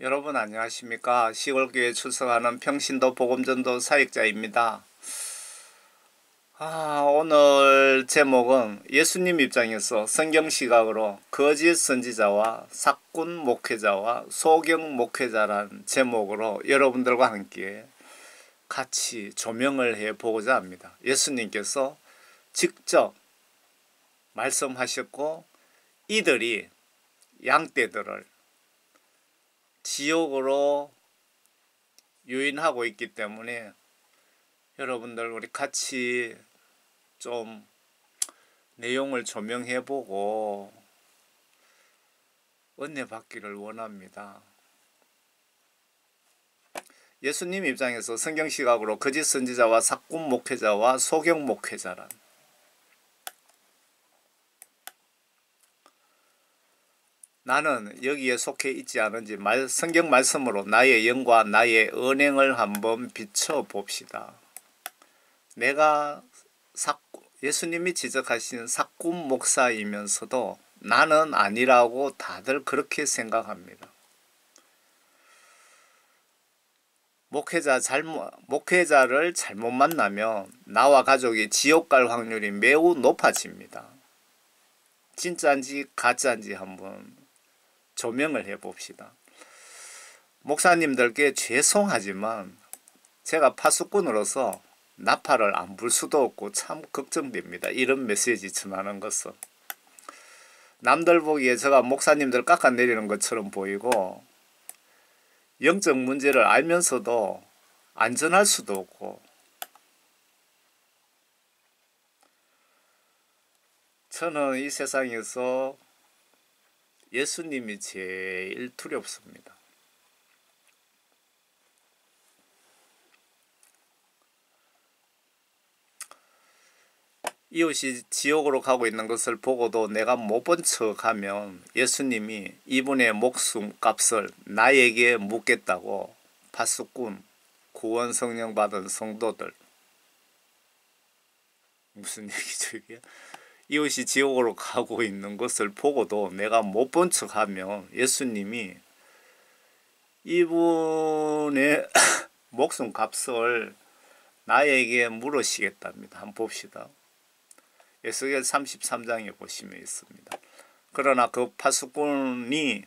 여러분 안녕하십니까? 시골교회 출석하는 평신도 복음전도 사역자입니다. 오늘 제목은 예수님 입장에서 성경 시각으로 거짓 선지자와 사꾼 목회자와 소경 목회자라는 제목으로 여러분들과 함께 같이 조명을 해보고자 합니다. 예수님께서 직접 말씀하셨고 이들이 양떼들을 지옥으로 유인하고 있기 때문에 여러분들 우리 같이 좀 내용을 조명해보고 은혜 받기를 원합니다. 예수님 입장에서 성경 시각으로 거짓 선지자와 사꾼 목회자와 소경 목회자란 나는 여기에 속해 있지 않은지 성경 말씀으로 나의 영과 나의 언행을 한번 비춰봅시다. 내가 예수님이 지적하신 사꾼 목사이면서도 나는 아니라고 다들 그렇게 생각합니다. 목회자를 잘못 만나면 나와 가족이 지옥 갈 확률이 매우 높아집니다. 진짜인지 가짜인지 한번 조명을 해봅시다. 목사님들께 죄송하지만 제가 파수꾼으로서 나팔을 안 불 수도 없고 참 걱정됩니다. 이런 메시지 전하는 것은. 남들 보기에 제가 목사님들 깎아내리는 것처럼 보이고 영적 문제를 알면서도 안전할 수도 없고 저는 이 세상에서 예수님이 제일 두렵습니다. 이웃이 지옥으로 가고 있는 것을 보고도 내가 못 본 척하면 예수님이 이분의 목숨 값을 나에게 묻겠다고 파수꾼, 구원 성령 받은 성도들 무슨 얘기죠 이게? 이웃이 지옥으로 가고 있는 것을 보고도 내가 못 본 척하면 예수님이 이분의 목숨 값을 나에게 물으시겠답니다. 한번 봅시다. 에스겔 33장에 보시면 있습니다. 그러나 그 파수꾼이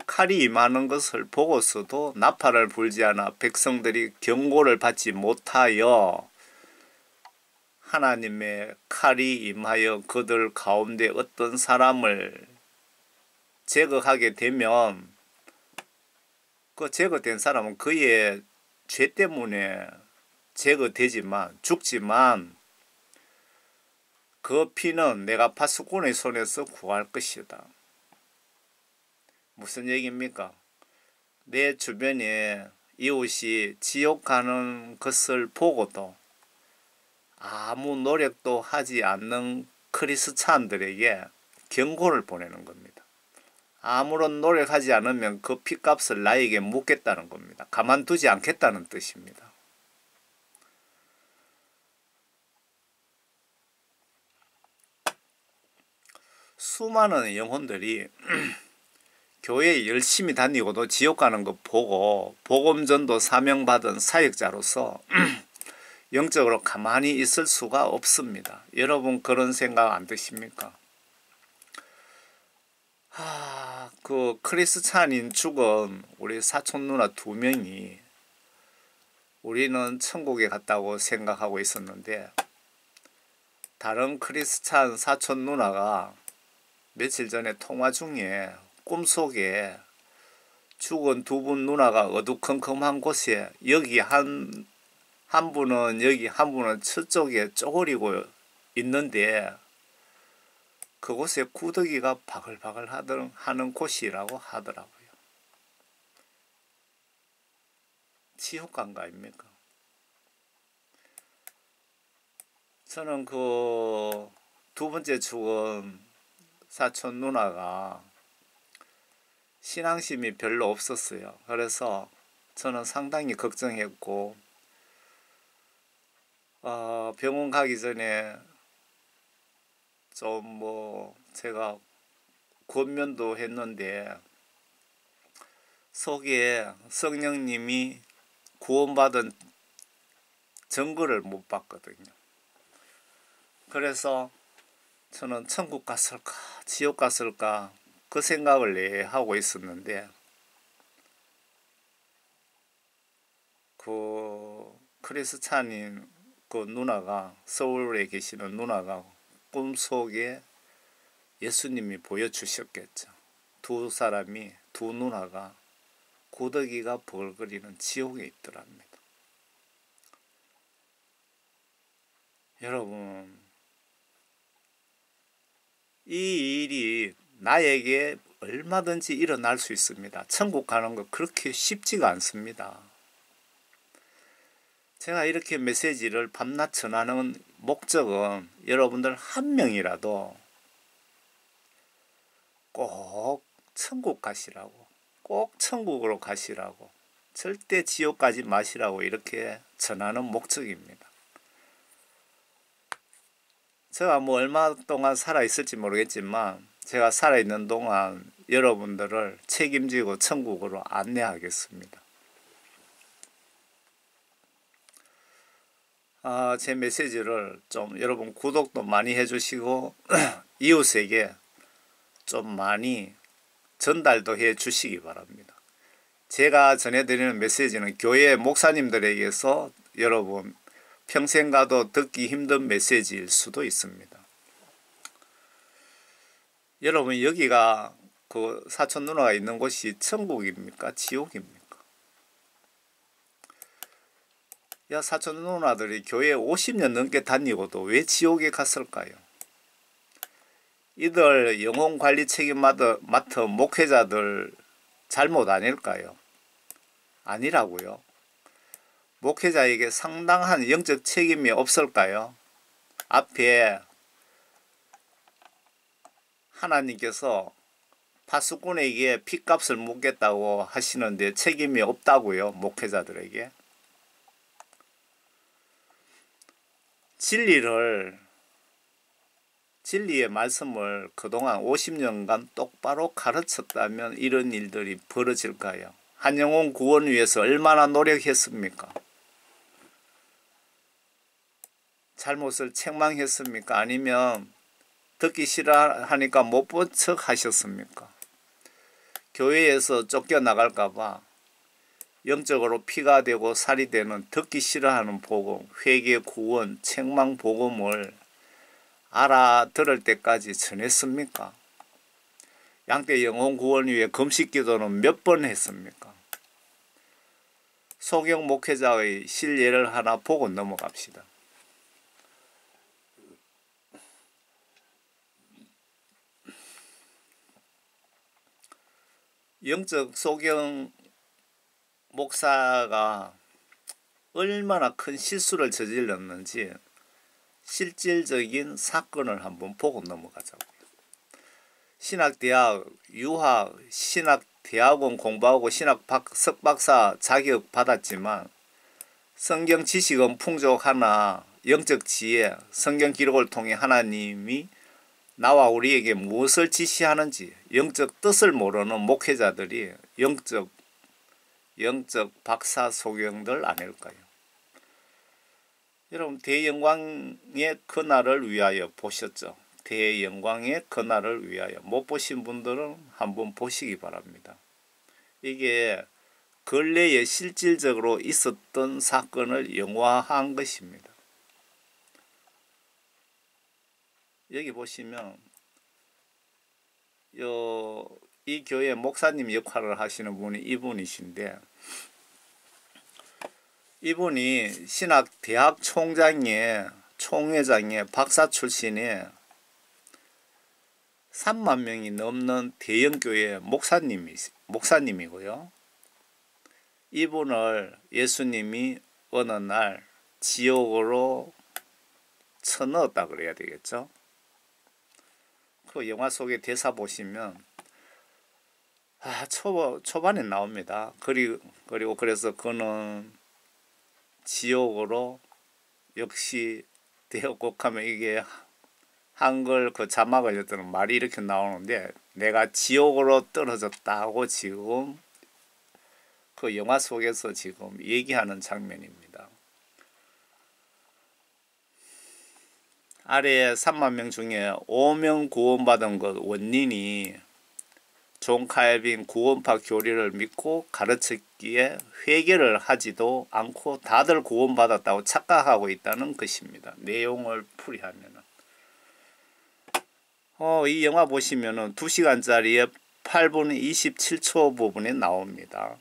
칼이 임하는 것을 보고서도 나팔을 불지 않아 백성들이 경고를 받지 못하여 하나님의 칼이 임하여 그들 가운데 어떤 사람을 제거하게 되면 그 제거된 사람은 그의 죄 때문에 제거되지만 죽지만 그 피는 내가 파수꾼의 손에서 구할 것이다. 무슨 얘기입니까? 내 주변에 이웃이 지옥 가는 것을 보고도 아무 노력도 하지 않는 크리스찬들에게 경고를 보내는 겁니다. 아무런 노력하지 않으면 그 피값을 나에게 묻겠다는 겁니다. 가만두지 않겠다는 뜻입니다. 수많은 영혼들이 교회에 열심히 다니고도 지옥 가는 것 보고 복음전도 사명받은 사역자로서 영적으로 가만히 있을 수가 없습니다. 여러분 그런 생각 안 드십니까? 그 크리스찬인 죽은 우리 사촌 누나 2명이 우리는 천국에 갔다고 생각하고 있었는데 다른 크리스찬 사촌 누나가 며칠 전에 통화 중에 꿈속에 죽은 2분 누나가 어두컴컴한 곳에 여기 한 분은 여기 한 분은 저쪽에 쪼그리고 있는데 그곳에 구더기가 바글바글 하는 곳이라고 하더라고요. 지옥간 거 아닙니까? 저는 그 2번째 죽은 사촌 누나가 신앙심이 별로 없었어요. 그래서 저는 상당히 걱정했고 병원 가기 전에 좀 제가 권면도 했는데 속에 성령님이 구원받은 증거를 못 봤거든요. 그래서 저는 천국 갔을까 지옥 갔을까 그 생각을 하고 있었는데, 그 크리스찬인 그 누나가, 서울에 계시는 누나가 꿈속에 예수님이 보여주셨겠죠. 두 사람이, 두 누나가 고더기가 버글거리는 지옥에 있더랍니다. 여러분, 이 일이 나에게 얼마든지 일어날 수 있습니다. 천국 가는 거 그렇게 쉽지가 않습니다. 제가 이렇게 메시지를 밤낮 전하는 목적은 여러분들 한 명이라도 꼭 천국 가시라고, 꼭 천국으로 가시라고, 절대 지옥 가지 마시라고 이렇게 전하는 목적입니다. 제가 뭐 얼마 동안 살아있을지 모르겠지만 제가 살아있는 동안 여러분들을 책임지고 천국으로 안내하겠습니다. 제 메시지를 좀 여러분 구독도 많이 해주시고 이웃에게 좀 많이 전달도 해 주시기 바랍니다. 제가 전해드리는 메시지는 교회 목사님들에게서 여러분 평생 가도 듣기 힘든 메시지일 수도 있습니다. 여러분, 여기가 그 사촌 누나가 있는 곳이 천국입니까 지옥입니까? 야, 사촌 누나들이 교회 50년 넘게 다니고도 왜 지옥에 갔을까요? 이들 영혼관리 책임 맡은 목회자들 잘못 아닐까요? 아니라고요. 목회자에게 상당한 영적 책임이 없을까요? 앞에 하나님께서 파수꾼에게 핏값을 묻겠다고 하시는데 책임이 없다고요, 목회자들에게? 진리의 말씀을 그동안 50년간 똑바로 가르쳤다면 이런 일들이 벌어질까요? 한 영혼 구원 위해서 얼마나 노력했습니까? 잘못을 책망했습니까? 아니면 듣기 싫어하니까 못 본 척 하셨습니까? 교회에서 쫓겨나갈까봐 영적으로 피가 되고 살이 되는 듣기 싫어하는 복음, 회개, 구원, 책망 복음을 알아들을 때까지 전했습니까? 양떼 영혼 구원 위해 금식 기도는 몇 번 했습니까? 소경 목회자의 실례를 하나 보고 넘어갑시다. 영적 소경 목사가 얼마나 큰 실수를 저질렀는지 실질적인 사건을 한번 보고 넘어가자고요. 신학대학 유학, 신학대학원 공부하고 석박사 자격 받았지만 성경 지식은 풍족하나 영적 지혜, 성경 기록을 통해 하나님이 나와 우리에게 무엇을 지시하는지 영적 뜻을 모르는 목회자들이 영적 박사 소경들 아닐까요? 여러분, 대영광의 그날을 위하여 보셨죠? 대영광의 그날을 위하여 못 보신 분들은 한번 보시기 바랍니다. 이게 근래에 실질적으로 있었던 사건을 영화한 것입니다. 여기 보시면 이 교회 목사님 역할을 하시는 분이 이분이신데, 이분이 신학대학 총회장의 박사 출신의 3만 명이 넘는 대형교회 목사님이고요. 이분을 예수님이 어느 날 지옥으로 쳐넣었다 그래야 되겠죠. 그 영화 속의 대사 보시면 초반에 나옵니다. 그리고 그래서 그는 지옥으로 역시 되었고 하면 이게 한글 그 자막을 였더니 말이 이렇게 나오는데, 내가 지옥으로 떨어졌다고 지금 그 영화 속에서 지금 얘기하는 장면입니다. 아래 3만 명 중에 5명 구원받은 것 원인이 존 칼빈 구원파 교리를 믿고 가르쳤기에 회개를 하지도 않고 다들 구원받았다고 착각하고 있다는 것입니다. 내용을 풀이하면은 이 영화 보시면은 2시간짜리에 8분 27초 부분에 나옵니다.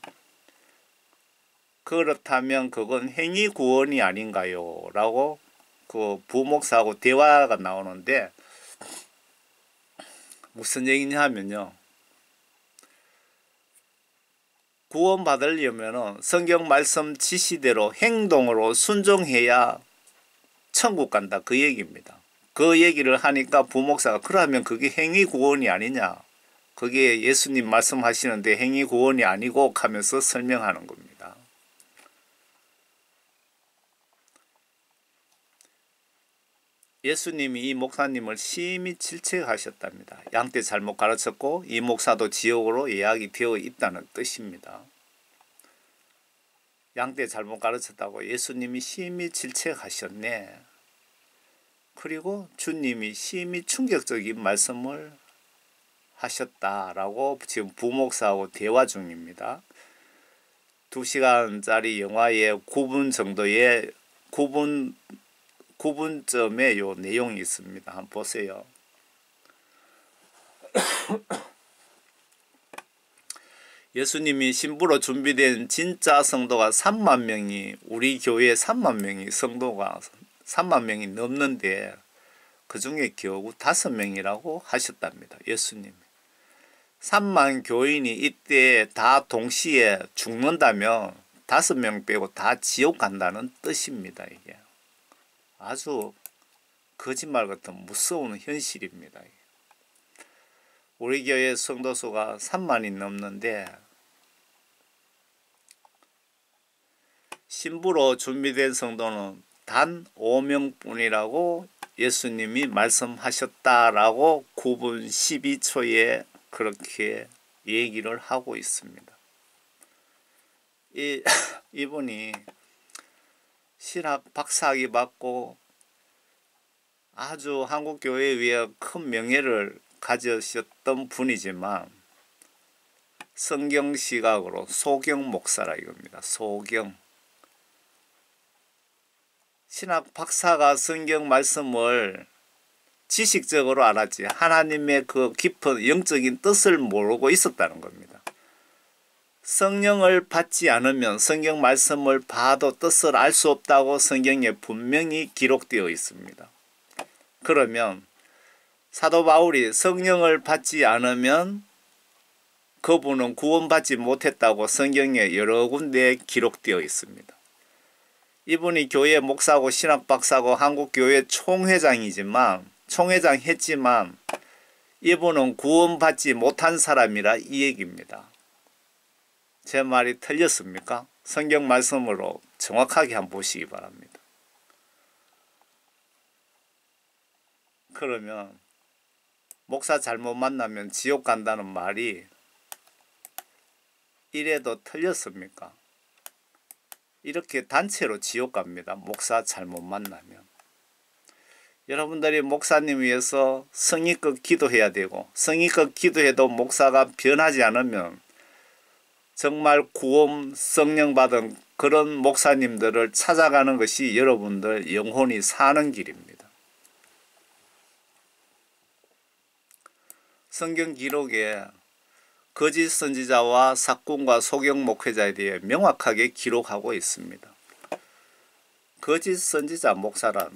그렇다면 그건 행위 구원이 아닌가요? 라고 그 부목사하고 대화가 나오는데 무슨 얘기냐 하면요. 구원받으려면 성경 말씀 지시대로 행동으로 순종해야 천국 간다 그 얘기입니다. 그 얘기를 하니까 부목사가 그러면 그게 행위 구원이 아니냐. 그게 예수님 말씀하시는데 행위 구원이 아니고 하면서 설명하는 겁니다. 예수님이 이 목사님을 심히 질책하셨답니다. 양떼 잘못 가르쳤고 이 목사도 지옥으로 예약이 되어 있다는 뜻입니다. 양떼 잘못 가르쳤다고 예수님이 심히 질책하셨네. 그리고 주님이 심히 충격적인 말씀을 하셨다라고 지금 부목사하고 대화 중입니다. 2시간짜리 영화의 9분 정도의 9분점의 요 내용이 있습니다. 한번 보세요. 예수님이 신부로 준비된 진짜 성도가 3만 명이 우리 교회에 3만 명이 성도가 3만 명이 넘는데 그 중에 겨우 5명이라고 하셨답니다. 예수님이. 3만 교인이 이때 다 동시에 죽는다면 5명 빼고 다 지옥 간다는 뜻입니다. 이게 아주 거짓말 같은 무서운 현실입니다. 우리 교회 성도 수가 3만이 넘는데 신부로 준비된 성도는 단 5명뿐이라고 예수님이 말씀하셨다라고 9분 12초에 그렇게 얘기를 하고 있습니다. 이분이 신학 박사학위 받고 아주 한국교회에 위해 큰 명예를 가지셨던 분이지만 성경 시각으로 소경 목사라 이겁니다. 소경. 신학 박사가 성경 말씀을 지식적으로 알았지 하나님의 그 깊은 영적인 뜻을 모르고 있었다는 겁니다. 성령을 받지 않으면 성경 말씀을 봐도 뜻을 알 수 없다고 성경에 분명히 기록되어 있습니다. 그러면 사도 바울이 성령을 받지 않으면 그분은 구원받지 못했다고 성경에 여러 군데에 기록되어 있습니다. 이분이 교회 목사고 신학박사고 한국교회 총회장 했지만 이분은 구원받지 못한 사람이라 이 얘기입니다. 제 말이 틀렸습니까? 성경 말씀으로 정확하게 한번 보시기 바랍니다. 그러면 목사 잘못 만나면 지옥 간다는 말이 이래도 틀렸습니까? 이렇게 단체로 지옥 갑니다. 목사 잘못 만나면. 여러분들이 목사님 위해서 성의껏 기도해야 되고 성의껏 기도해도 목사가 변하지 않으면 정말 구원 성령 받은 그런 목사님들을 찾아가는 것이 여러분들 영혼이 사는 길입니다. 성경 기록에 거짓 선지자와 사꾼과 소경 목회자에 대해 명확하게 기록하고 있습니다. 거짓 선지자 목사란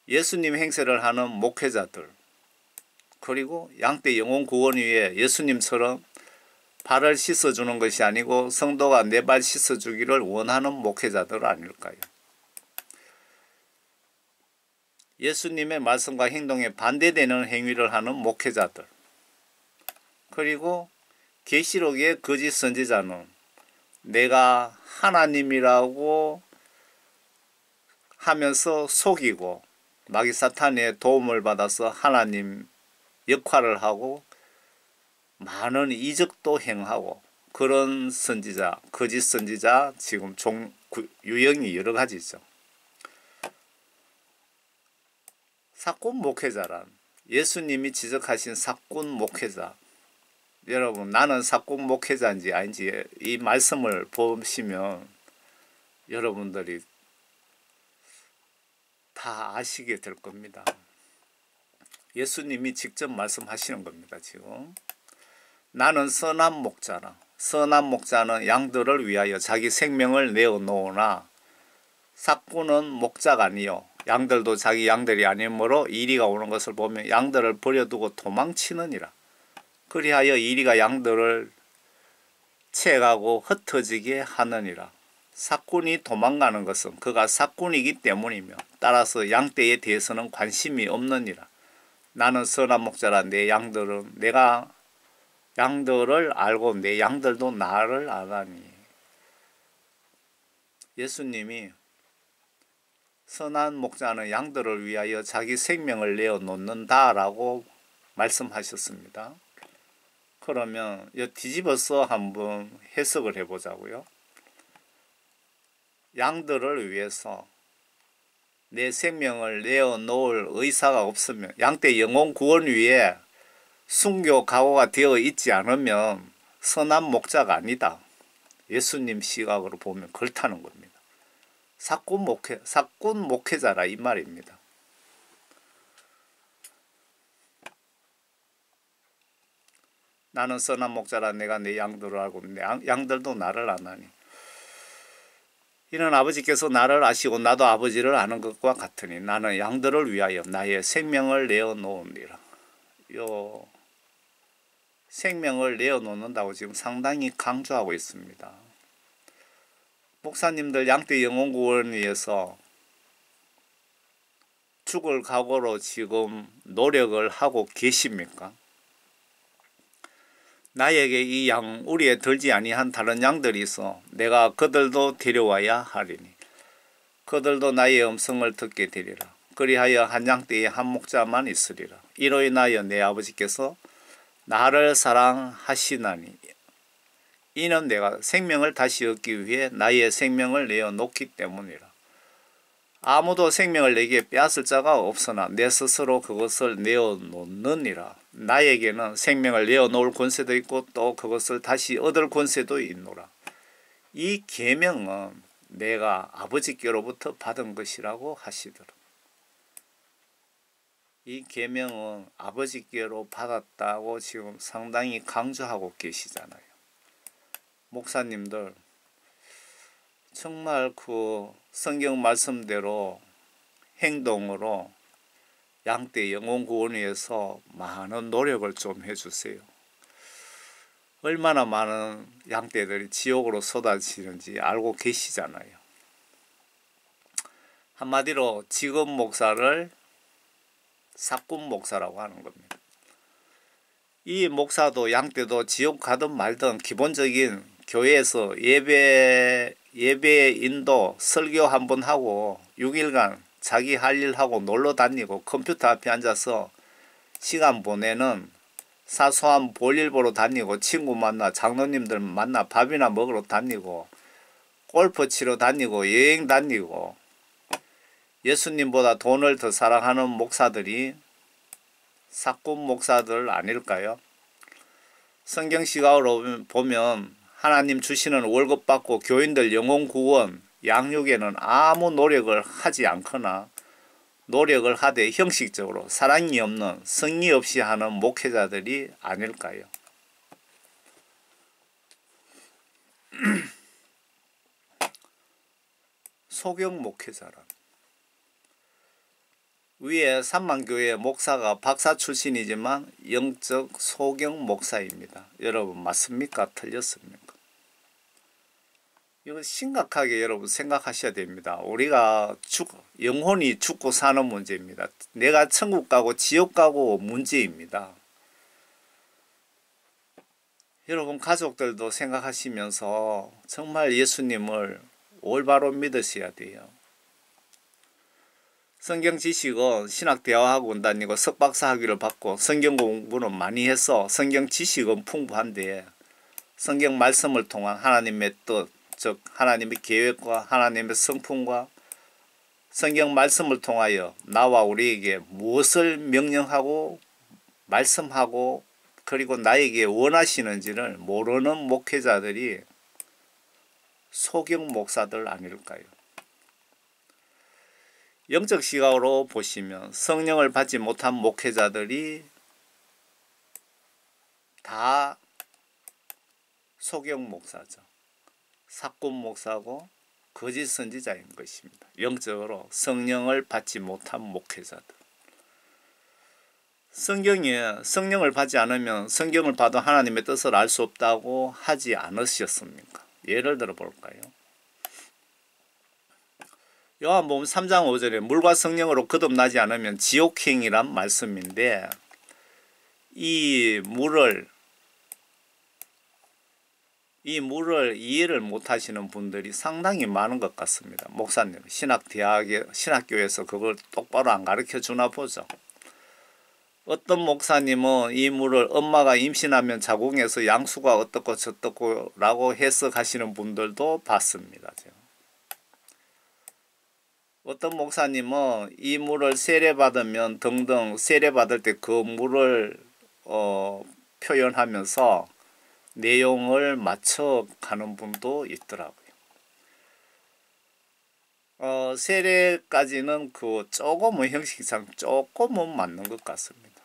예수님 행세를 하는 목회자들 그리고 양떼 영혼 구원 위에 예수님처럼 발을 씻어주는 것이 아니고 성도가 내 발 씻어주기를 원하는 목회자들 아닐까요? 예수님의 말씀과 행동에 반대되는 행위를 하는 목회자들 그리고 계시록의 거짓 선지자는 내가 하나님이라고 하면서 속이고 마귀 사탄의 도움을 받아서 하나님 역할을 하고 많은 이적도 행하고 그런 선지자, 거짓 선지자 지금 유형이 여러 가지 있죠. 사꾼 목회자란 예수님이 지적하신 사꾼 목회자. 여러분, 나는 사꾼 목회자인지 아닌지 이 말씀을 보시면 여러분들이 다 아시게 될 겁니다. 예수님이 직접 말씀하시는 겁니다. 지금 나는 선한 목자라. 선한 목자는 양들을 위하여 자기 생명을 내어놓으나 사꾼은 목자가 아니요 양들도 자기 양들이 아니므로 이리가 오는 것을 보면 양들을 버려두고 도망치느니라. 그리하여 이리가 양들을 채가고 흩어지게 하느니라. 사꾼이 도망가는 것은 그가 사꾼이기 때문이며 따라서 양떼에 대해서는 관심이 없느니라. 나는 선한 목자라. 내 양들은 내가 양들을 알고 내 양들도 나를 아나니. 예수님이 선한 목자는 양들을 위하여 자기 생명을 내어놓는다 라고 말씀하셨습니다. 그러면 뒤집어서 한번 해석을 해보자고요. 양들을 위해서 내 생명을 내어놓을 의사가 없으면, 양떼 영혼 구원 위에 순교 각오가 되어 있지 않으면 선한 목자가 아니다. 예수님 시각으로 보면 그렇다는 겁니다. 사꾼 목회자라 이 말입니다. 나는 선한 목자라. 내가 내 양들을 알고 내 양들도 나를 아나니. 이는 아버지께서 나를 아시고 나도 아버지를 아는 것과 같으니 나는 양들을 위하여 나의 생명을 내어놓으리라. 요 생명을 내어놓는다고 지금 상당히 강조하고 있습니다. 목사님들 양떼 영혼구원을 위해서 죽을 각오로 지금 노력을 하고 계십니까? 나에게 이 양 우리에 들지 아니한 다른 양들이 있어 내가 그들도 데려와야 하리니 그들도 나의 음성을 듣게 되리라. 그리하여 한 양떼에 한 목자만 있으리라. 이로 인하여 내 아버지께서 나를 사랑하시나니 이는 내가 생명을 다시 얻기 위해 나의 생명을 내어놓기 때문이라. 아무도 생명을 내게 빼앗을 자가 없으나 내 스스로 그것을 내어놓느니라. 나에게는 생명을 내어놓을 권세도 있고 또 그것을 다시 얻을 권세도 있노라. 이 계명은 내가 아버지께로부터 받은 것이라고 하시더라. 이 계명은 아버지께로 받았다고 지금 상당히 강조하고 계시잖아요. 목사님들 정말 그 성경 말씀대로 행동으로 양떼 영혼 구원 위해서 많은 노력을 좀 해주세요. 얼마나 많은 양떼들이 지옥으로 쏟아지는지 알고 계시잖아요. 한마디로 직업 목사를 사꾼 목사라고 하는 겁니다. 이 목사도 양떼도 지옥 가든 말든 기본적인 교회에서 예배 인도 설교 한번 하고 6일간 자기 할 일 하고 놀러 다니고 컴퓨터 앞에 앉아서 시간 보내는 사소한 볼일 보러 다니고 친구 만나 장로님들 만나 밥이나 먹으러 다니고 골프 치러 다니고 여행 다니고 예수님보다 돈을 더 사랑하는 목사들이 사꾼 목사들 아닐까요? 성경 시각으로 보면 하나님 주시는 월급 받고 교인들 영혼 구원 양육에는 아무 노력을 하지 않거나 노력을 하되 형식적으로 사랑이 없는 성의 없이 하는 목회자들이 아닐까요? 소경 목회자란 위에 삼만교회 목사가 박사 출신이지만 영적 소경 목사입니다. 여러분 맞습니까? 틀렸습니까? 이거 심각하게 여러분 생각하셔야 됩니다. 우리가 영혼이 죽고 사는 문제입니다. 내가 천국 가고 지옥 가고 문제입니다. 여러분 가족들도 생각하시면서 정말 예수님을 올바로 믿으셔야 돼요. 성경 지식은 신학대화학원 다니고 석박사 학위를 받고 성경 공부는 많이 해서 성경 지식은 풍부한데 성경 말씀을 통한 하나님의 뜻, 즉 하나님의 계획과 하나님의 성품과 성경 말씀을 통하여 나와 우리에게 무엇을 명령하고 말씀하고 그리고 나에게 원하시는지를 모르는 목회자들이 소경 목사들 아닐까요? 영적 시각으로 보시면 성령을 받지 못한 목회자들이 다 소경 목사죠. 사꾼 목사고 거짓 선지자인 것입니다. 영적으로 성령을 받지 못한 목회자들. 성경에 성령을 받지 않으면 성경을 봐도 하나님의 뜻을 알 수 없다고 하지 않으셨습니까? 예를 들어 볼까요? 요한복음 3장 5절에 물과 성령으로 거듭나지 않으면 지옥행이란 말씀인데 이 물을 이해를 못하시는 분들이 상당히 많은 것 같습니다. 목사님, 신학교에서 그걸 똑바로 안 가르쳐 주나 보죠. 어떤 목사님은 이 물을 엄마가 임신하면 자궁에서 양수가 어떻고 저떻고 라고 해석하시는 분들도 봤습니다. 제가. 어떤 목사님은 이 물을 세례받으면 등등 세례받을 때 그 물을 표현하면서 내용을 맞춰 가는 분도 있더라고요. 세례까지는 그 조금은 형식상 조금은 맞는 것 같습니다.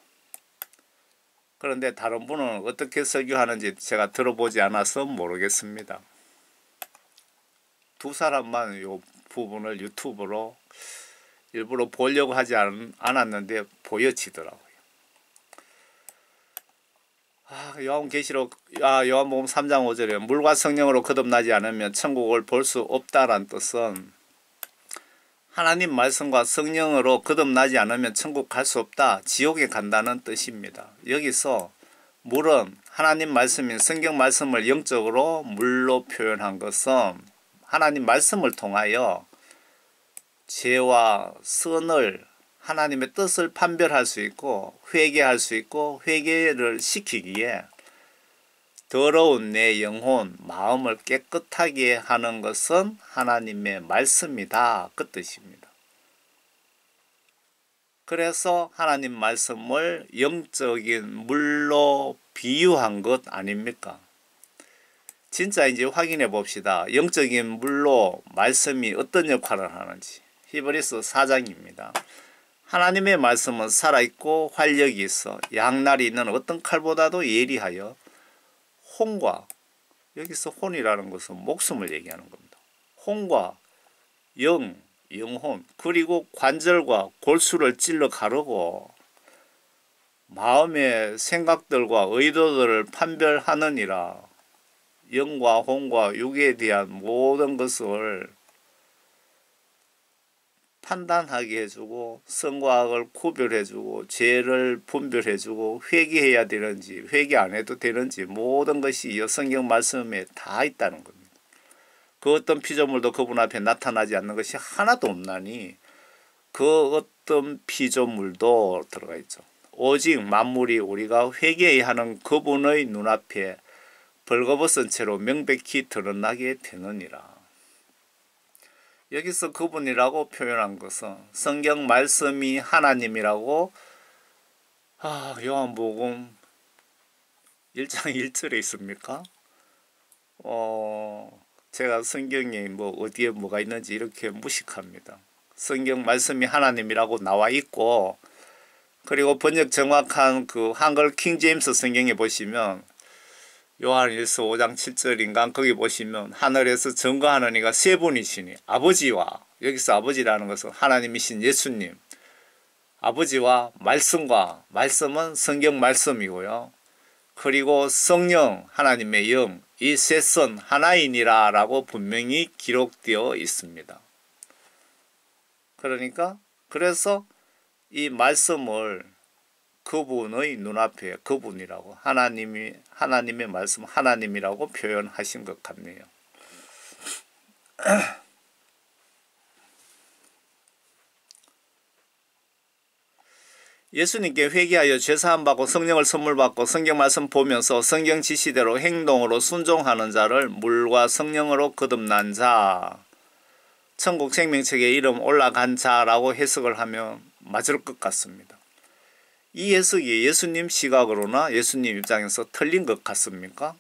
그런데 다른 분은 어떻게 설교하는지 제가 들어보지 않아서 모르겠습니다. 두 사람만 요 부분을 유튜브로 일부러 보려고 하지 않았는데 보여지더라고요. 요한복음 3장 5절에 물과 성령으로 거듭나지 않으면 천국을 볼 수 없다란 뜻은 하나님 말씀과 성령으로 거듭나지 않으면 천국 갈 수 없다, 지옥에 간다는 뜻입니다. 여기서 물은 하나님 말씀인 성경 말씀을 영적으로 물로 표현한 것은 하나님 말씀을 통하여 죄와 선을 하나님의 뜻을 판별할 수 있고 회개할 수 있고 회개를 시키기에 더러운 내 영혼, 마음을 깨끗하게 하는 것은 하나님의 말씀이다. 그 뜻입니다. 그래서 하나님 말씀을 영적인 물로 비유한 것 아닙니까? 진짜 이제 확인해 봅시다. 영적인 물로 말씀이 어떤 역할을 하는지. 히브리서 4장입니다. 하나님의 말씀은 살아있고 활력이 있어 양날이 있는 어떤 칼보다도 예리하여 혼과, 여기서 혼이라는 것은 목숨을 얘기하는 겁니다. 혼과 영혼, 그리고 관절과 골수를 찔러 가르고 마음의 생각들과 의도들을 판별하느니라. 영과 혼과 육에 대한 모든 것을 판단하게 해주고 선과 악을 구별해주고 죄를 분별해주고 회개해야 되는지 회개 안 해도 되는지 모든 것이 성경 말씀에 다 있다는 겁니다. 그 어떤 피조물도 그분 앞에 나타나지 않는 것이 하나도 없나니 그 어떤 피조물도 들어가 있죠. 오직 만물이 우리가 회개해야 하는 그분의 눈앞에 벌거벗은 채로 명백히 드러나게 되느니라. 여기서 그분이라고 표현한 것은 성경 말씀이 하나님이라고 요한복음 1장 1절에 있습니까? 제가 성경에 어디에 뭐가 있는지 이렇게 무식합니다. 성경 말씀이 하나님이라고 나와 있고 그리고 번역 정확한 그 한글 킹제임스 성경에 보시면 요한일서 5장 7절인가 거기 보시면 하늘에서 증거하는 이가 세 분이시니 아버지와, 여기서 아버지라는 것은 하나님이신 예수님, 아버지와 말씀과, 말씀은 성경 말씀이고요. 그리고 성령, 하나님의 영, 이 셋은 하나이니라 라고 분명히 기록되어 있습니다. 그러니까 그래서 이 말씀을 그분의 눈앞에 그분이라고 하나님의 말씀 하나님이라고 표현하신 것 같네요. 예수님께 회개하여 죄사함 받고 성령을 선물 받고 성경 말씀 보면서 성경 지시대로 행동으로 순종하는 자를 물과 성령으로 거듭난 자, 천국 생명책에 이름 올라간 자라고 해석을 하면 맞을 것 같습니다. 이 해석이 예수님 시각으로나 예수님 입장에서 틀린 것 같습니까?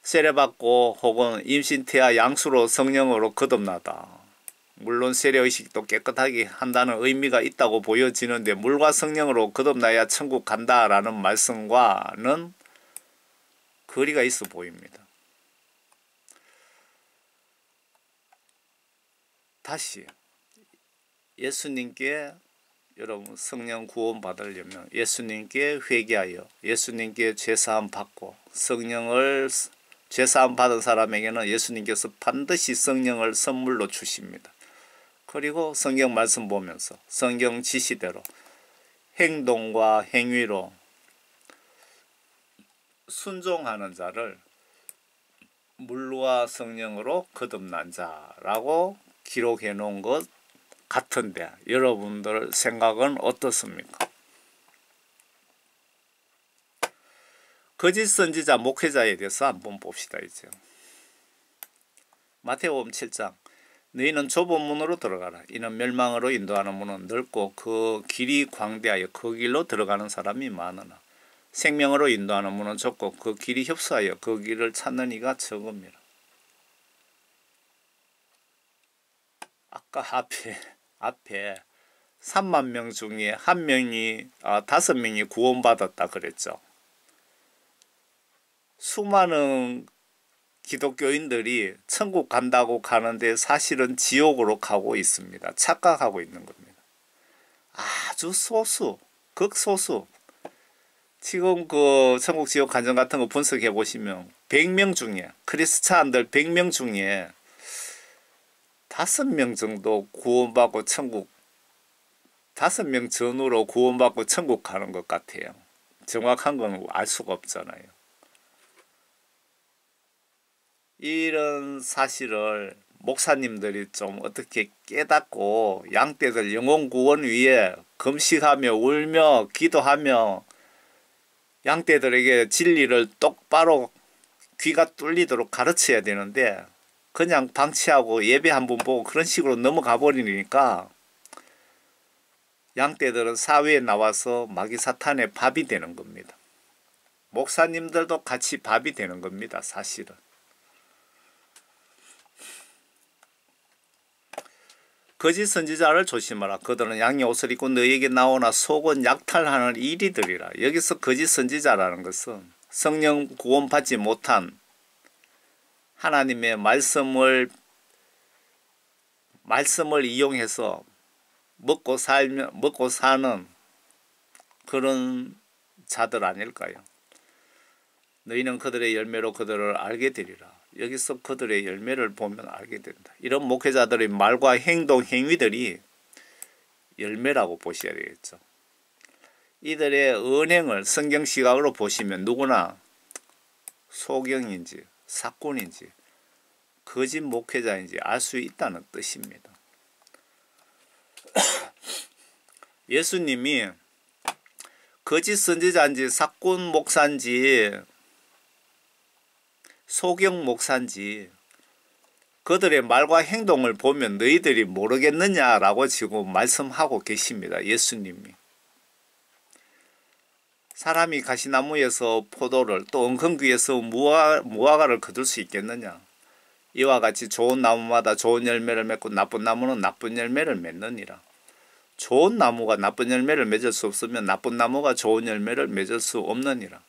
세례받고 혹은 임신 태아 양수로 성령으로 거듭나다. 물론 세례의식도 깨끗하게 한다는 의미가 있다고 보여지는데 물과 성령으로 거듭나야 천국 간다라는 말씀과는 거리가 있어 보입니다. 다시 예수님께 여러분 성령 구원 받으려면 예수님께 회개하여 예수님께 죄사함 받고 성령을 죄사함 받은 사람에게는 예수님께서 반드시 성령을 선물로 주십니다. 그리고 성경 말씀 보면서 성경 지시대로 행동과 행위로 순종하는 자를 물과 성령으로 거듭난 자라고 기록해 놓은 것 같은데 여러분들 생각은 어떻습니까? 거짓 선지자 목회자에 대해서 한번 봅시다. 이제 마태복음 7장 너희는 좁은 문으로 들어가라. 이는 멸망으로 인도하는 문은 넓고 그 길이 광대하여 그 길로 들어가는 사람이 많으나 생명으로 인도하는 문은 좁고 그 길이 협소하여 그 길을 찾는 이가 적음이라. 아까 앞에 3만 명 중에 5명이 구원받았다 그랬죠. 수많은 기독교인들이 천국 간다고 가는데 사실은 지옥으로 가고 있습니다. 착각하고 있는 겁니다. 아주 소수, 극소수. 지금 그 천국 지옥 간증 같은 거 분석해 보시면 100명 중에 크리스찬들 100명 중에 5명 정도 구원받고 천국 5명 전후로 구원받고 천국 가는 것 같아요. 정확한 건 알 수가 없잖아요. 이런 사실을 목사님들이 좀 어떻게 깨닫고 양떼들 영혼 구원 위해 금식하며 울며 기도하며 양떼들에게 진리를 똑바로 귀가 뚫리도록 가르쳐야 되는데 그냥 방치하고 예배 한 번 보고 그런 식으로 넘어가 버리니까 양떼들은 사회에 나와서 마귀 사탄의 밥이 되는 겁니다. 목사님들도 같이 밥이 되는 겁니다. 사실은. 거짓 선지자를 조심하라. 그들은 양의 옷을 입고 너희에게 나오나 속은 약탈하는 이리들이라. 여기서 거짓 선지자라는 것은 성령 구원받지 못한 하나님의 말씀을 이용해서 먹고 사는 그런 자들 아닐까요? 너희는 그들의 열매로 그들을 알게 되리라. 여기서 그들의 열매를 보면 알게 된다. 이런 목회자들의 말과 행동, 행위들이 열매라고 보셔야 되겠죠. 이들의 언행을 성경 시각으로 보시면 누구나 소경인지 사꾼인지 거짓 목회자인지 알 수 있다는 뜻입니다. 예수님이 거짓 선지자인지 사꾼 목사인지 소경 목사인지 그들의 말과 행동을 보면 너희들이 모르겠느냐라고 지금 말씀하고 계십니다. 예수님이. 사람이 가시나무에서 포도를 또 엉겅퀴에서 무화과를 거둘 수 있겠느냐. 이와 같이 좋은 나무마다 좋은 열매를 맺고 나쁜 나무는 나쁜 열매를 맺느니라. 좋은 나무가 나쁜 열매를 맺을 수 없으면 나쁜 나무가 좋은 열매를 맺을 수 없느니라.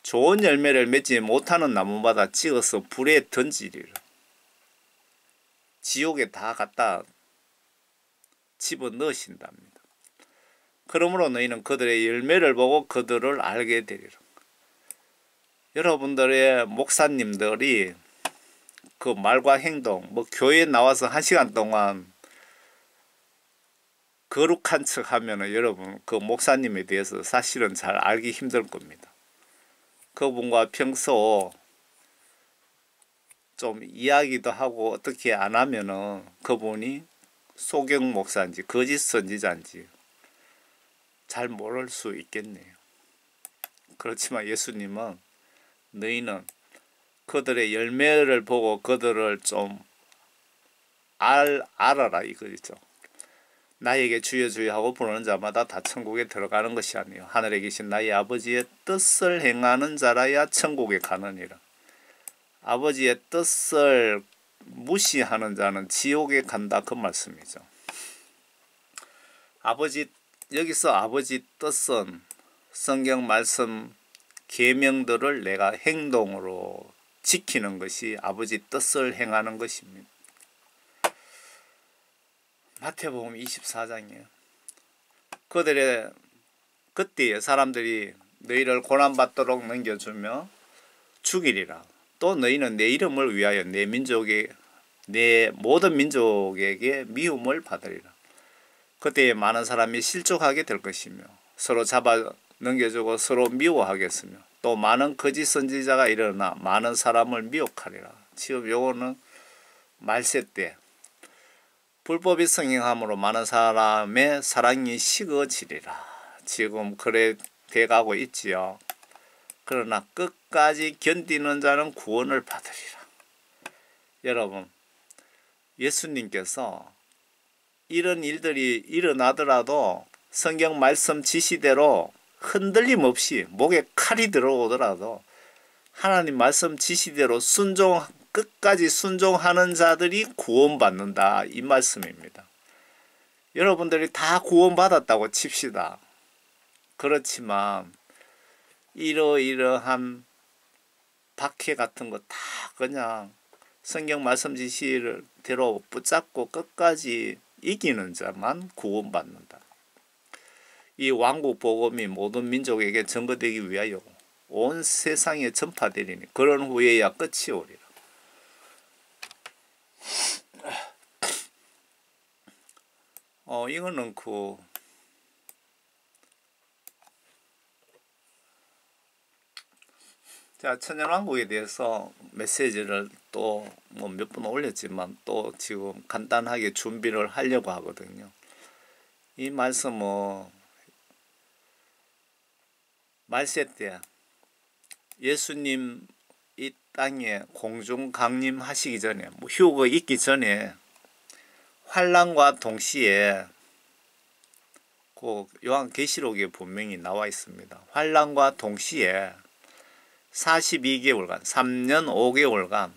좋은 열매를 맺지 못하는 나무마다 찍어서 불에 던지리라. 지옥에 다 갖다 집어넣으신답니다. 그러므로 너희는 그들의 열매를 보고 그들을 알게 되리라. 여러분들의 목사님들이 그 말과 행동, 교회에 나와서 1시간 동안 거룩한 척 하면은 여러분 그 목사님에 대해서 사실은 잘 알기 힘들 겁니다. 그분과 평소 좀 이야기도 하고 어떻게 안 하면은 그분이 소경 목사인지 거짓 선지자인지 잘 모를 수 있겠네요. 그렇지만 예수님은 너희는 그들의 열매를 보고 그들을 좀 알아라 이거죠. 나에게 주여 주여 하고 부르는 자마다 다 천국에 들어가는 것이 아니요 하늘에 계신 나의 아버지의 뜻을 행하는 자라야 천국에 가느니라. 아버지의 뜻을 무시하는 자는 지옥에 간다 그 말씀이죠. 여기서 아버지 뜻은 성경 말씀 계명들을 내가 행동으로 지키는 것이 아버지 뜻을 행하는 것입니다. 마태복음 24장이에요. 그때에 사람들이 너희를 고난받도록 넘겨주며 죽이리라. 또 너희는 내 이름을 위하여 내 모든 민족에게 미움을 받으리라. 그때에 많은 사람이 실족하게 될 것이며 서로 잡아 넘겨주고 서로 미워하겠으며 또 많은 거짓 선지자가 일어나 많은 사람을 미혹하리라. 지금 요거는 말세 때 불법이 성행함으로 많은 사람의 사랑이 식어지리라. 지금 그래 돼가고 있지요. 그러나 끝까지 견디는 자는 구원을 받으리라. 여러분, 예수님께서 이런 일들이 일어나더라도 성경 말씀 지시대로 흔들림 없이 목에 칼이 들어오더라도 하나님 말씀 지시대로 끝까지 순종하는 자들이 구원받는다 이 말씀입니다. 여러분들이 다 구원받았다고 칩시다. 그렇지만 이러이러한 박해 같은 거 다 그냥 성경 말씀 지시대로 붙잡고 끝까지 이기는 자만 구원받는다. 이 왕국 복음이 모든 민족에게 전거되기 위하여 온 세상에 전파되리니 그런 후에야 끝이 오리라. 이거는 자, 천연왕국에 대해서 메시지를 또 뭐 몇 번 올렸지만 또 지금 간단하게 준비를 하려고 하거든요. 이 말씀은 말세 때 예수님 이 땅에 공중 강림하시기 전에 휴거 있기 전에 환란과 동시에 그 요한계시록에 분명히 나와 있습니다. 환란과 동시에 42개월간 3년 5개월간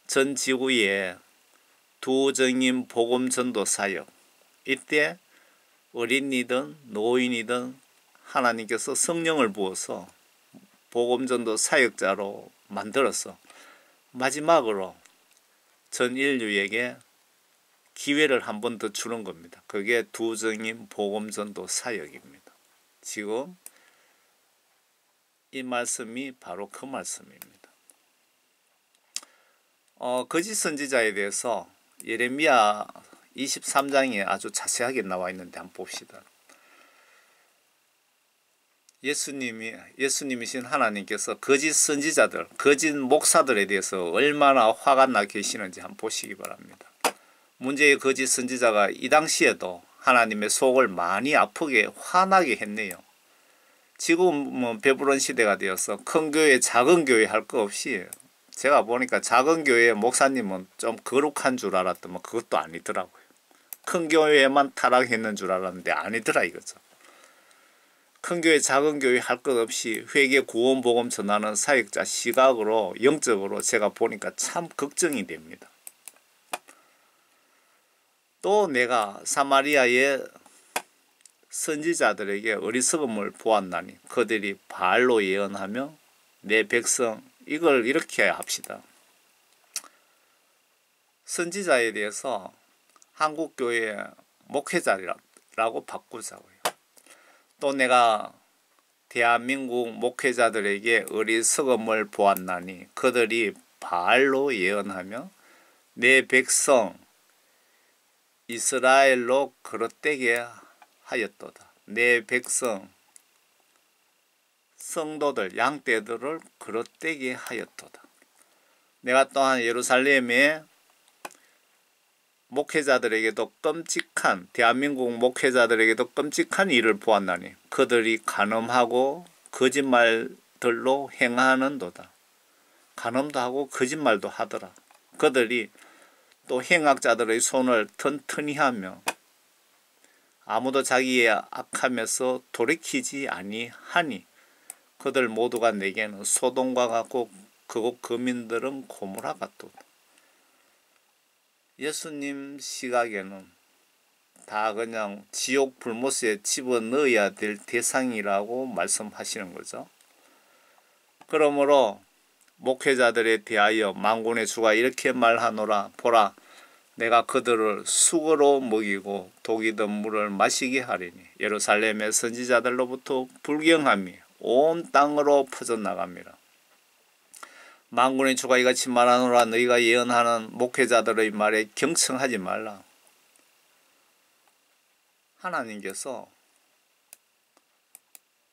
전 지구에 두 증인 복음 전도 사역, 이때 어린이든 노인이든 하나님께서 성령을 부어서 복음 전도 사역자로 만들어서 마지막으로 전 인류에게 기회를 한 번 더 주는 겁니다. 그게 두 증인 복음 전도 사역입니다. 지금 이 말씀이 바로 그 말씀입니다. 거짓 선지자에 대해서 예레미야 23장에 아주 자세하게 나와 있는데 한번 봅시다. 예수님이신 하나님께서 거짓 선지자들, 거짓 목사들에 대해서 얼마나 화가 나 계시는지 한번 보시기 바랍니다. 문제의 거짓 선지자가 이 당시에도 하나님의 속을 많이 아프게 화나게 했네요. 지금은 배부른 시대가 되어서 큰 교회, 작은 교회 할 거 없이 제가 보니까 작은 교회 목사님은 좀 거룩한 줄 알았더만 그것도 아니더라고요. 큰 교회만 타락했는 줄 알았는데 아니더라 이거죠. 큰 교회, 작은 교회 할 것 없이 회개, 구원, 복음 전하는 사역자 시각으로 영적으로 제가 보니까 참 걱정이 됩니다. 또 내가 사마리아의 선지자들에게 어리석음을 보았나니 그들이 바알로 예언하며 내 백성 이걸 이렇게 합시다. 선지자에 대해서 한국교회 목회자라고 바꾸자고요. 또 내가 대한민국 목회자들에게 어리석음을 보았나니 그들이 바알로 예언하며 내 백성 이스라엘로 거릇되게 하였도다. 내 백성 성도들 양떼들을 거릇되게 하였도다. 내가 또한 예루살렘에 목회자들에게도 대한민국 목회자들에게도 끔찍한 일을 보았나니 그들이 간음하고 거짓말들로 행하는도다. 간음도 하고 거짓말도 하더라. 그들이 또 행악자들의 손을 튼튼히 하며 아무도 자기의 악함에서 돌이키지 아니하니 그들 모두가 내게는 소돔과 같고 그곳 거민들은 고모라 같도다. 예수님 시각에는 다 그냥 지옥 불못에 집어넣어야 될 대상이라고 말씀하시는 거죠. 그러므로 목회자들에 대하여 만군의 주가 이렇게 말하노라. 보라, 내가 그들을 수고로 먹이고 독이 든 물을 마시게 하리니 예루살렘의 선지자들로부터 불경함이 온 땅으로 퍼져나갑니다. 만군의 주가 이같이 말하노라. 너희가 예언하는 목회자들의 말에 경청하지 말라. 하나님께서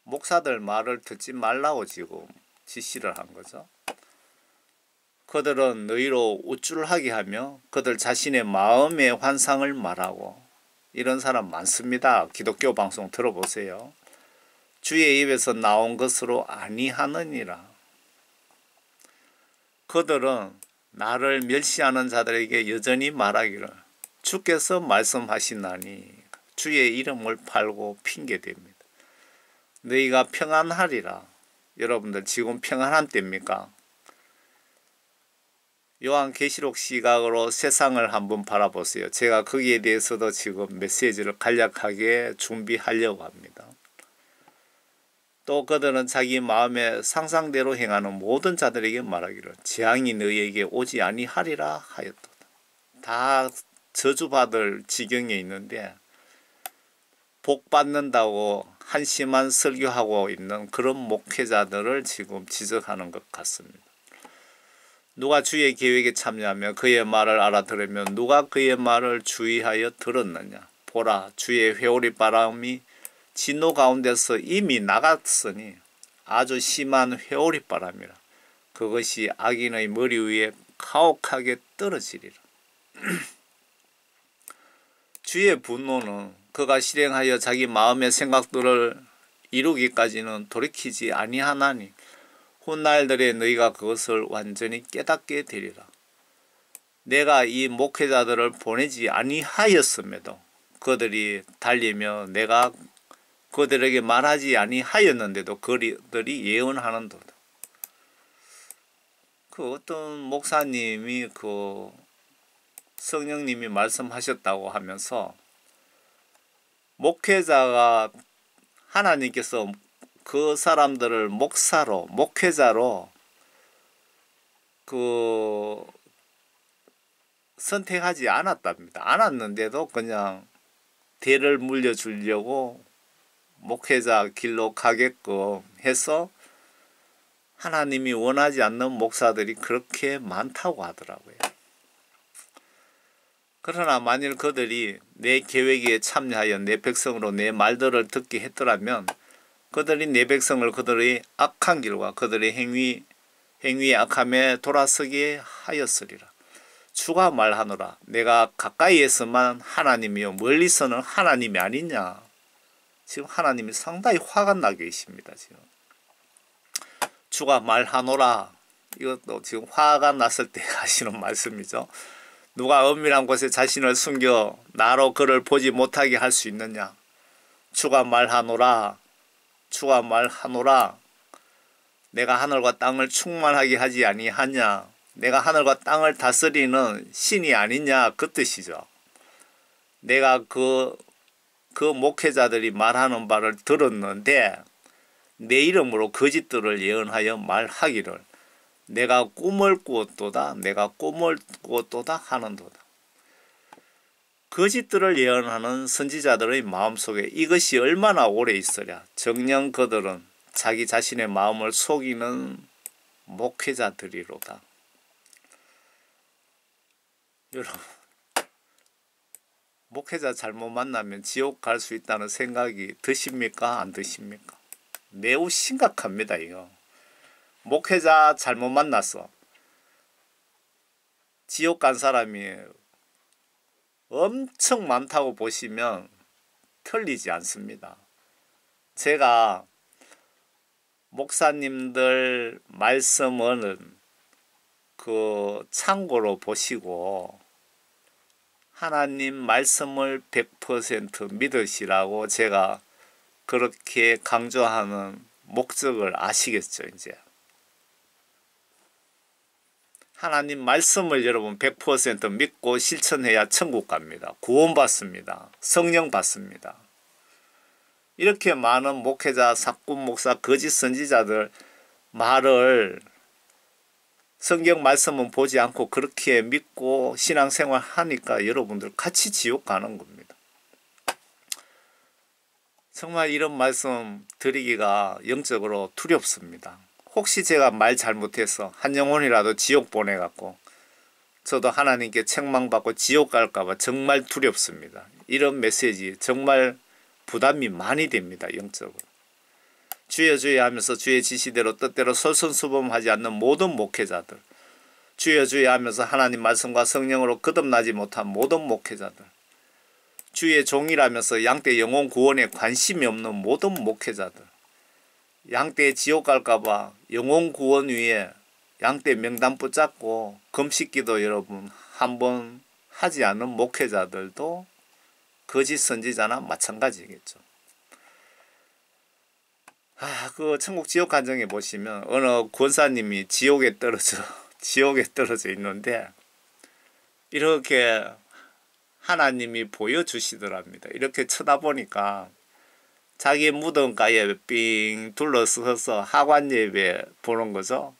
목사들 말을 듣지 말라고 지금 지시를 한 거죠. 그들은 너희로 우쭐하게 하며 그들 자신의 마음의 환상을 말하고, 이런 사람 많습니다. 기독교 방송 들어보세요. 주의 입에서 나온 것으로 아니하느니라. 그들은 나를 멸시하는 자들에게 여전히 말하기를 주께서 말씀하시나니 주의 이름을 팔고 핑계댑니다. 너희가 평안하리라. 여러분들 지금 평안한 때입니까? 요한계시록 시각으로 세상을 한번 바라보세요. 제가 거기에 대해서도 지금 메시지를 간략하게 준비하려고 합니다. 또 그들은 자기 마음의 상상대로 행하는 모든 자들에게 말하기를 재앙이 너희에게 오지 아니하리라 하였도다. 다 저주받을 지경에 있는데 복 받는다고 한심한 설교하고 있는 그런 목회자들을 지금 지적하는 것 같습니다. 누가 주의 계획에 참여하며 그의 말을 알아들으며 누가 그의 말을 주의하여 들었느냐. 보라, 주의 회오리 바람이 진노 가운데서 이미 나갔으니 아주 심한 회오리 바람이라. 그것이 악인의 머리 위에 가혹하게 떨어지리라. 주의 분노는 그가 실행하여 자기 마음의 생각들을 이루기까지는 돌이키지 아니하나니 훗날들에 너희가 그것을 완전히 깨닫게 되리라. 내가 이 목회자들을 보내지 아니하였음에도 그들이 달리며 내가 그들에게 말하지 아니하였는데도 그들이 예언하는도다. 그 어떤 목사님이 성령님이 말씀하셨다고 하면서 목회자가 하나님께서 그 사람들을 목회자로 선택하지 않았답니다. 않았는데도 그냥 대를 물려주려고 목회자 길로 가게끔 해서 하나님이 원하지 않는 목사들이 그렇게 많다고 하더라고요. 그러나 만일 그들이 내 계획에 참여하여 내 백성으로 내 말들을 듣게 했더라면 그들이 내 백성을 그들의 악한 길과 그들의 행위의 악함에 돌아서게 하였으리라. 주가 말하노라. 내가 가까이에서만 하나님이요 멀리서는 하나님이 아니냐. 지금 하나님이 상당히 화가 나 계십니다. 지금 주가 말하노라. 이것도 지금 화가 났을 때 하시는 말씀이죠. 누가 은밀한 곳에 자신을 숨겨 나로 그를 보지 못하게 할 수 있느냐. 주가 말하노라. 주가 말하노라. 내가 하늘과 땅을 충만하게 하지 아니하냐. 내가 하늘과 땅을 다스리는 신이 아니냐. 그 뜻이죠. 내가 그 목회자들이 말하는 바를 들었는데 내 이름으로 거짓들을 예언하여 말하기를 내가 꿈을 꾸었도다. 내가 꿈을 꾸었도다 하는도다. 거짓들을 예언하는 선지자들의 마음속에 이것이 얼마나 오래 있으랴. 정녕 그들은 자기 자신의 마음을 속이는 목회자들이로다. 여러분, 목회자 잘못 만나면 지옥 갈 수 있다는 생각이 드십니까? 안 드십니까? 매우 심각합니다. 이거 목회자 잘못 만났어 지옥 간 사람이 엄청 많다고 보시면 틀리지 않습니다. 제가 목사님들 말씀은 참고로 보시고 하나님 말씀을 100% 믿으시라고 제가 그렇게 강조하는 목적을 아시겠죠, 이제. 하나님 말씀을 여러분 100% 믿고 실천해야 천국 갑니다. 구원받습니다. 성령 받습니다. 이렇게 많은 목회자, 사꾼 목사, 거짓 선지자들 말을 성경 말씀은 보지 않고 그렇게 믿고 신앙생활 하니까 여러분들 같이 지옥 가는 겁니다. 정말 이런 말씀 드리기가 영적으로 두렵습니다. 혹시 제가 말 잘못해서 한 영혼이라도 지옥 보내갖고 저도 하나님께 책망받고 지옥 갈까봐 정말 두렵습니다. 이런 메시지 정말 부담이 많이 됩니다. 영적으로. 주여 주여 하면서 주의 지시대로 뜻대로 솔선수범하지 않는 모든 목회자들, 주여 주여 하면서 하나님 말씀과 성령으로 거듭나지 못한 모든 목회자들, 주의 종이라면서 양떼 영혼 구원에 관심이 없는 모든 목회자들, 양떼 지옥 갈까봐 영혼 구원 위에 양떼 명단 붙잡고 금식기도 여러분 한번 하지 않은 목회자들도 거짓 선지자나 마찬가지겠죠. 그 천국 지옥 간증에 보시면 어느 권사님이 지옥에 떨어져 있는데 이렇게 하나님이 보여주시더랍니다. 이렇게 쳐다보니까 자기 무덤가에 삥 둘러서서 하관 예배 보는 거죠.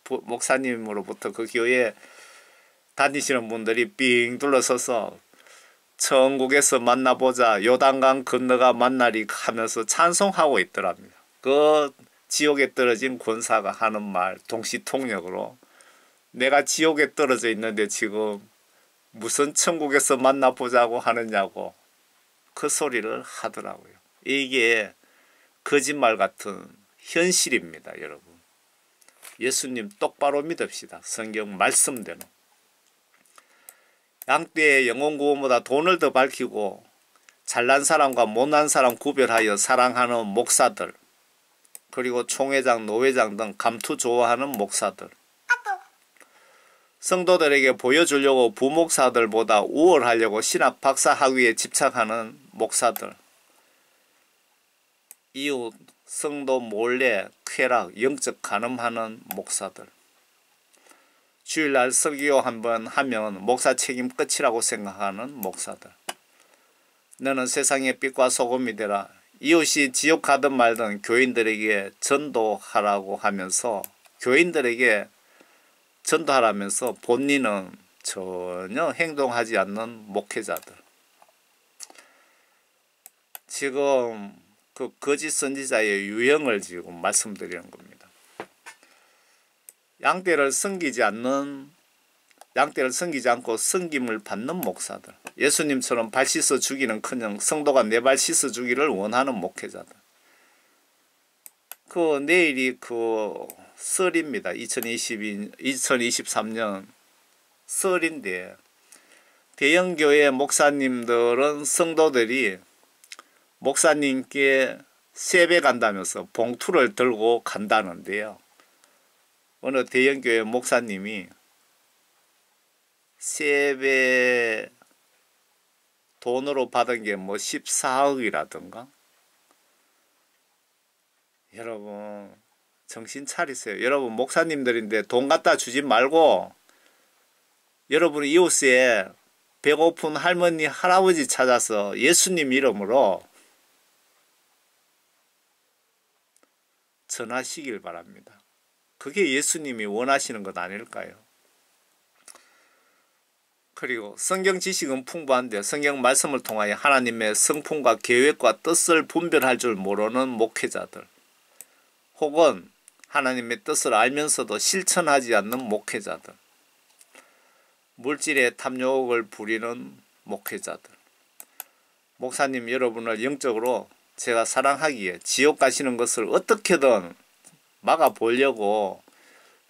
목사님으로부터 그 교회 다니시는 분들이 삥 둘러서서 천국에서 만나보자, 요단강 건너가 만나리 하면서 찬송하고 있더랍니다. 그 지옥에 떨어진 권사가 하는 말 동시통역으로 내가 지옥에 떨어져 있는데 지금 무슨 천국에서 만나보자고 하느냐고 그 소리를 하더라고요. 이게 거짓말 같은 현실입니다, 여러분. 예수님 똑바로 믿읍시다. 성경 말씀대로. 양떼의 영혼 구원보다 돈을 더 밝히고 잘난 사람과 못난 사람 구별하여 사랑하는 목사들, 그리고 총회장, 노회장 등 감투 좋아하는 목사들, 성도들에게 보여주려고 부목사들보다 우월하려고 신학 박사 학위에 집착하는 목사들, 이웃 성도 몰래 쾌락, 영적 간음하는 목사들, 주일날 설교 한번 하면 목사 책임 끝이라고 생각하는 목사들, 너는 세상의 빛과 소금이 되라, 이웃이 지옥 가든 말든 교인들에게 전도하라고 하면서 교인들에게 전도하라면서 본인은 전혀 행동하지 않는 목회자들. 지금 그 거짓 선지자의 유형을 지금 말씀드리는 겁니다. 양떼를 섬기지 않고 섬김을 받는 목사들, 예수님처럼 발 씻어 주기는커녕 성도가 내 발 씻어 주기를 원하는 목회자들. 내일이 설입니다. 2023년 설인데 대형교회 목사님들은 성도들이 목사님께 세배 간다면서 봉투를 들고 간다는데요. 어느 대형교회 목사님이 세배 돈으로 받은 게 14억이라든가. 여러분 정신 차리세요. 여러분 목사님들인데 돈 갖다 주지 말고 여러분 이웃에 배고픈 할머니 할아버지 찾아서 예수님 이름으로 전하시길 바랍니다. 그게 예수님이 원하시는 것 아닐까요? 그리고 성경 지식은 풍부한데 성경 말씀을 통하여 하나님의 성품과 계획과 뜻을 분별할 줄 모르는 목회자들, 혹은 하나님의 뜻을 알면서도 실천하지 않는 목회자들, 물질의 탐욕을 부리는 목회자들. 목사님 여러분을 영적으로 제가 사랑하기에 지옥 가시는 것을 어떻게든 막아보려고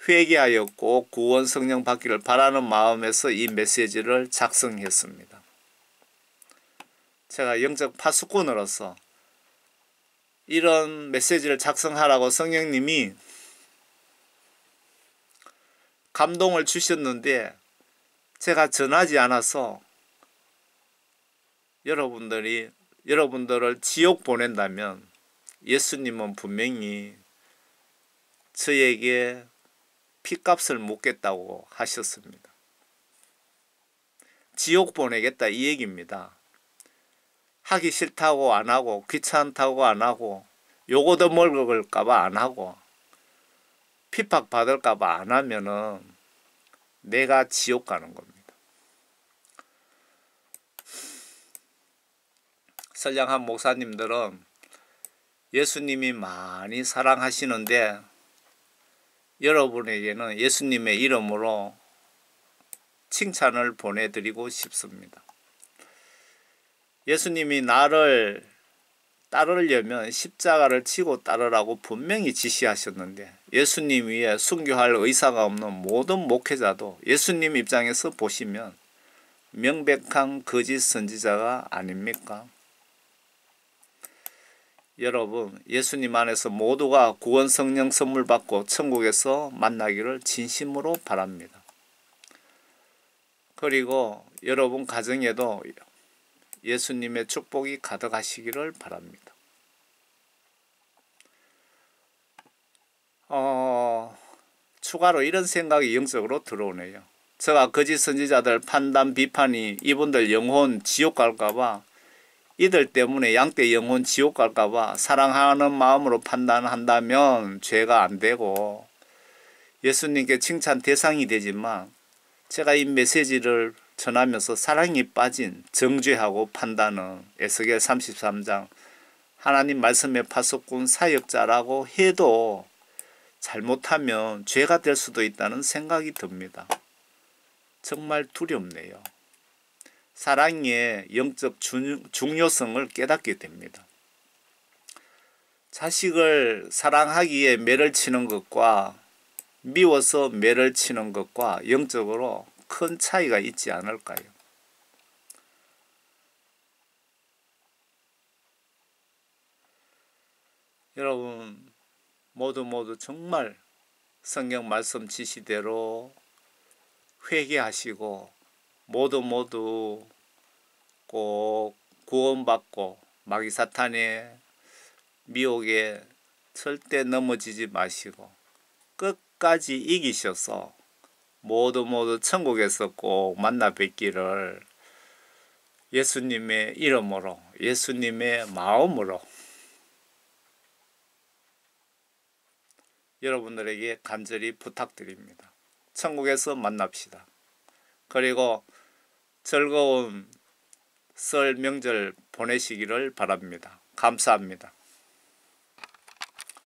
회개하였고 구원 성령 받기를 바라는 마음에서 이 메시지를 작성했습니다. 제가 영적 파수꾼으로서 이런 메시지를 작성하라고 성령님이 감동을 주셨는데 제가 전하지 않아서 여러분들을 지옥 보낸다면 예수님은 분명히 저에게 피값을 묻겠다고 하셨습니다. 지옥 보내겠다 이 얘기입니다. 하기 싫다고 안 하고 귀찮다고 안 하고 요거 더 먹을까봐 안 하고 핍박 받을까봐 안 하면은 내가 지옥 가는 겁니다. 선량한 목사님들은 예수님이 많이 사랑하시는데 여러분에게는 예수님의 이름으로 칭찬을 보내드리고 싶습니다. 예수님이 나를 따르려면 십자가를 지고 따르라고 분명히 지시하셨는데 예수님 위에 순교할 의사가 없는 모든 목회자도 예수님 입장에서 보시면 명백한 거짓 선지자가 아닙니까? 여러분, 예수님 안에서 모두가 구원 성령 선물 받고 천국에서 만나기를 진심으로 바랍니다. 그리고 여러분 가정에도 예수님의 축복이 가득하시기를 바랍니다. 추가로 이런 생각이 영적으로 들어오네요. 제가 거짓 선지자들 판단 비판이 이분들 영혼 지옥 갈까봐 이들 때문에 양떼 영혼 지옥 갈까봐 사랑하는 마음으로 판단한다면 죄가 안 되고 예수님께 칭찬 대상이 되지만 제가 이 메시지를 전하면서 사랑이 빠진 정죄하고 판단은 에스겔 33장 하나님 말씀의 파수꾼 사역자라고 해도 잘못하면 죄가 될 수도 있다는 생각이 듭니다. 정말 두렵네요. 사랑의 영적 중요성을 깨닫게 됩니다. 자식을 사랑하기에 매를 치는 것과 미워서 매를 치는 것과 영적으로 큰 차이가 있지 않을까요? 여러분 모두 정말 성경 말씀 지시대로 회개하시고 모두 꼭 구원받고 마귀 사탄의 미혹에 절대 넘어지지 마시고 끝까지 이기셔서 모두 천국에서 꼭 만나 뵙기를 예수님의 이름으로 예수님의 마음으로 여러분들에게 간절히 부탁드립니다. 천국에서 만납시다. 그리고 즐거운 설 명절 보내시기를 바랍니다. 감사합니다.